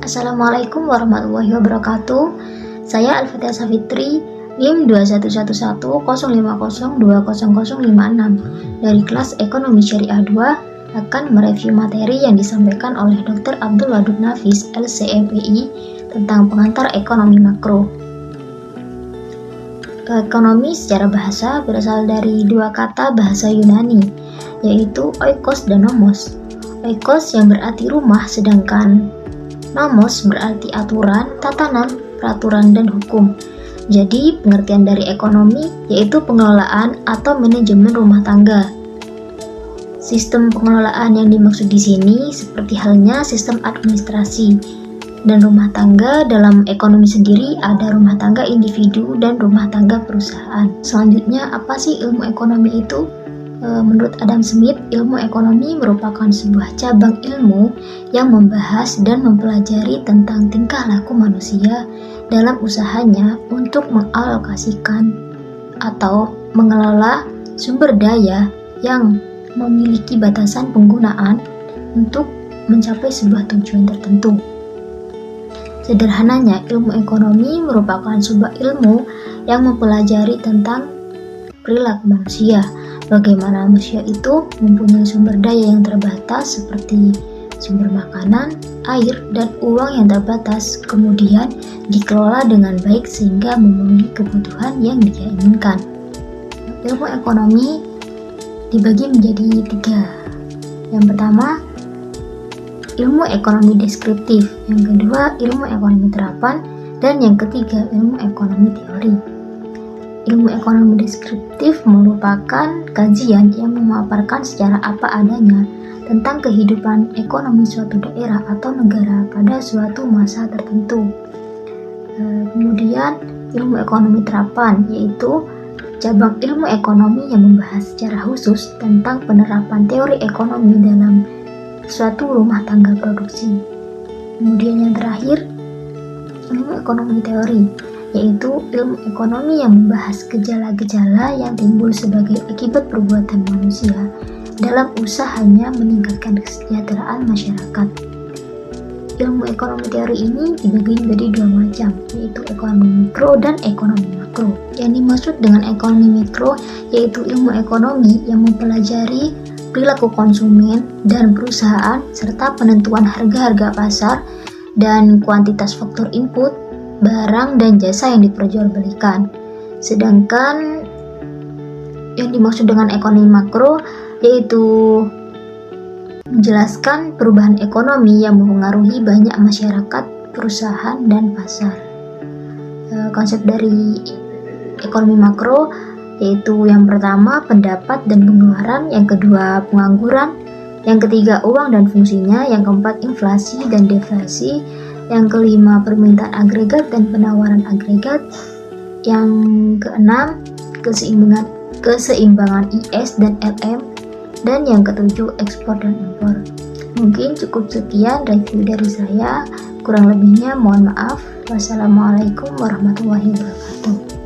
Assalamualaikum warahmatullahi wabarakatuh. Saya Al-Fatihah Safitri, NIM 211105020056 dari kelas Ekonomi Syariah 2 akan mereview materi yang disampaikan oleh Dr. Abdul Wadud Nafis, LCMPI, tentang pengantar ekonomi makro. Ekonomi secara bahasa berasal dari dua kata bahasa Yunani, yaitu oikos dan nomos. Oikos yang berarti rumah, sedangkan nomos berarti aturan, tatanan, peraturan, dan hukum. Jadi, pengertian dari ekonomi yaitu pengelolaan atau manajemen rumah tangga. Sistem pengelolaan yang dimaksud di sini seperti halnya sistem administrasi. Dan rumah tangga dalam ekonomi sendiri ada rumah tangga individu dan rumah tangga perusahaan. Selanjutnya, apa sih ilmu ekonomi itu? Menurut Adam Smith, ilmu ekonomi merupakan sebuah cabang ilmu yang membahas dan mempelajari tentang tingkah laku manusia dalam usahanya untuk mengalokasikan atau mengelola sumber daya yang memiliki batasan penggunaan untuk mencapai sebuah tujuan tertentu. Sederhananya, ilmu ekonomi merupakan sebuah ilmu yang mempelajari tentang perilaku manusia. Bagaimana manusia itu mempunyai sumber daya yang terbatas seperti sumber makanan, air, dan uang yang terbatas, kemudian dikelola dengan baik sehingga memenuhi kebutuhan yang dia inginkan. Ilmu ekonomi dibagi menjadi 3. Yang pertama, ilmu ekonomi deskriptif. Yang kedua, ilmu ekonomi terapan. Dan yang ketiga, ilmu ekonomi teori. Ilmu ekonomi deskriptif merupakan kajian yang memaparkan secara apa adanya tentang kehidupan ekonomi suatu daerah atau negara pada suatu masa tertentu. Kemudian ilmu ekonomi terapan, yaitu cabang ilmu ekonomi yang membahas secara khusus tentang penerapan teori ekonomi dalam suatu rumah tangga produksi. Kemudian yang terakhir, ilmu ekonomi teori, yaitu ilmu ekonomi yang membahas gejala-gejala yang timbul sebagai akibat perbuatan manusia dalam usahanya meningkatkan kesejahteraan masyarakat. Ilmu ekonomi teori ini dibagi menjadi 2 macam, yaitu ekonomi mikro dan ekonomi makro. Yang dimaksud dengan ekonomi mikro yaitu ilmu ekonomi yang mempelajari perilaku konsumen dan perusahaan serta penentuan harga-harga pasar dan kuantitas faktor input, barang dan jasa yang diperjualbelikan. Sedangkan yang dimaksud dengan ekonomi makro yaitu menjelaskan perubahan ekonomi yang mempengaruhi banyak masyarakat, perusahaan, dan pasar. Konsep dari ekonomi makro yaitu yang pertama pendapat dan pengeluaran, yang kedua pengangguran, yang ketiga uang dan fungsinya, yang keempat inflasi dan deflasi, yang kelima permintaan agregat dan penawaran agregat, yang keenam keseimbangan IS dan LM, dan yang ketujuh ekspor dan impor. Mungkin cukup sekian review dari saya, kurang lebihnya mohon maaf. Wassalamualaikum warahmatullahi wabarakatuh.